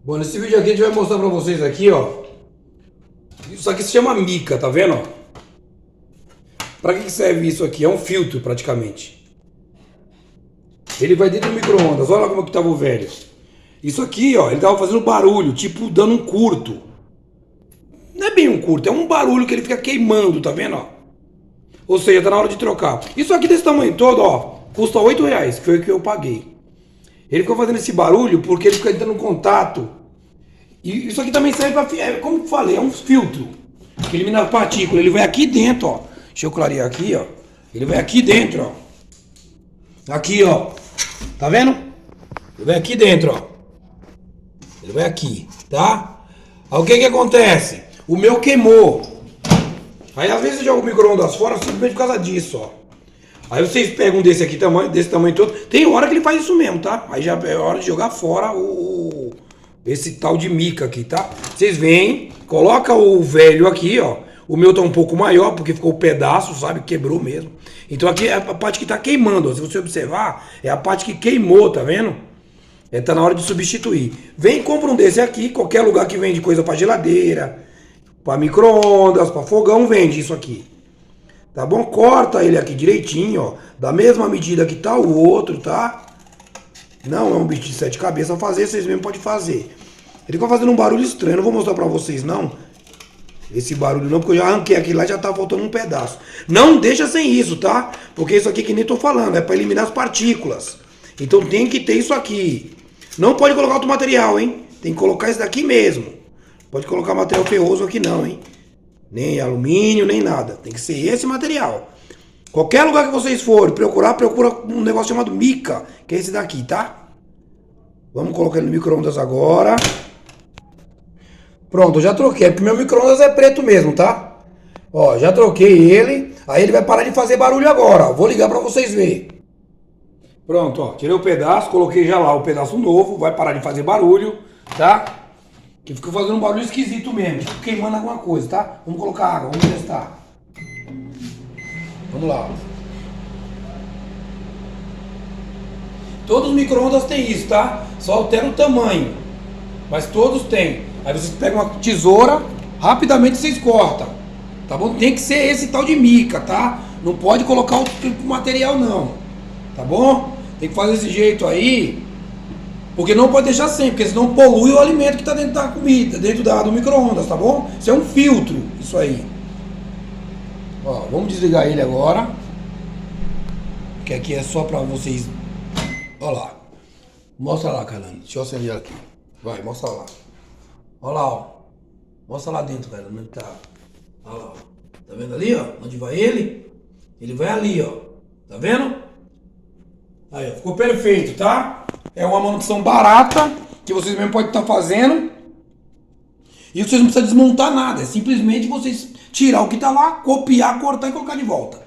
Bom, nesse vídeo aqui a gente vai mostrar pra vocês aqui, ó. Isso aqui se chama mica, tá vendo, ó? Pra que serve isso aqui? É um filtro, praticamente. Ele vai dentro do micro-ondas. Olha lá como que tava o velho. Isso aqui, ó, ele tava fazendo barulho, tipo dando um curto. Não é bem um curto, é um barulho que ele fica queimando, tá vendo, ó? Ou seja, tá na hora de trocar. Isso aqui desse tamanho todo, ó, custa R$8, que foi o que eu paguei. Ele ficou fazendo esse barulho porque ele fica entrando em contato. E isso aqui também serve pra, como eu falei, é um filtro que elimina as partículas. Ele vai aqui dentro, ó. Deixa eu clarear aqui, ó. Ele vai aqui dentro, ó. Aqui, ó. Tá vendo? Ele vai aqui dentro, ó. Ele vai aqui, tá? Aí o que que acontece? O meu queimou. Aí às vezes eu jogo o micro-ondas fora simplesmente por causa disso, ó. Aí vocês pegam desse aqui, desse tamanho todo. Tem hora que ele faz isso mesmo, tá? Aí já é hora de jogar fora esse tal de mica aqui, tá? Vocês vêm, coloca o velho aqui, ó. O meu tá um pouco maior, porque ficou um pedaço, sabe? Quebrou mesmo. Então aqui é a parte que tá queimando, ó. Se você observar, é a parte que queimou, tá vendo? É, tá na hora de substituir. Vem e compra um desse aqui, qualquer lugar que vende coisa pra geladeira, pra micro-ondas, pra fogão, vende isso aqui. Tá bom? Corta ele aqui direitinho, ó. Da mesma medida que tá o outro, tá? Não é um bicho de 7 cabeças a fazer, vocês mesmo podem fazer. Ele fica fazendo um barulho estranho, eu não vou mostrar pra vocês não. Esse barulho não, porque eu já arranquei aqui lá e já tá faltando um pedaço. Não deixa sem isso, tá? Porque isso aqui que nem tô falando, é pra eliminar as partículas. Então tem que ter isso aqui. Não pode colocar outro material, hein? Tem que colocar esse daqui mesmo. Pode colocar material ferroso aqui não, hein? Nem alumínio, nem nada. Tem que ser esse material. Qualquer lugar que vocês forem procurar, procura um negócio chamado mica, que é esse daqui, tá? Vamos colocar ele no micro-ondas agora. Pronto, eu já troquei, porque meu micro-ondas é preto mesmo, tá? Ó, já troquei ele. Aí ele vai parar de fazer barulho agora, ó. Vou ligar pra vocês verem. Pronto, ó, tirei o pedaço, coloquei já lá o pedaço novo, vai parar de fazer barulho, tá? Que ficou fazendo um barulho esquisito mesmo, tipo queimando alguma coisa, tá? Vamos colocar água, vamos testar. Vamos lá. Todos os micro-ondas têm isso, tá? Só altera o tamanho, mas todos têm. Aí vocês pegam uma tesoura, rapidamente vocês cortam, tá bom? Tem que ser esse tal de mica, tá? Não pode colocar outro tipo de material não, tá bom? Tem que fazer desse jeito aí, porque não pode deixar sem, porque senão polui o alimento que está dentro da comida, dentro do micro-ondas, tá bom? Isso é um filtro, isso aí. Ó, vamos desligar ele agora, que aqui é só para vocês. Olha lá. Mostra lá, Kailane. Deixa eu acender aqui. Vai, mostra lá. Olha lá, ó. Mostra lá dentro, Kailane, onde tá. Olha lá, ó. Tá vendo ali, ó? Onde vai ele? Ele vai ali, ó. Tá vendo? Aí, ó. Ficou perfeito, tá? É uma manutenção barata, que vocês mesmo podem estar fazendo. E vocês não precisam desmontar nada. É simplesmente vocês tirar o que tá lá, copiar, cortar e colocar de volta.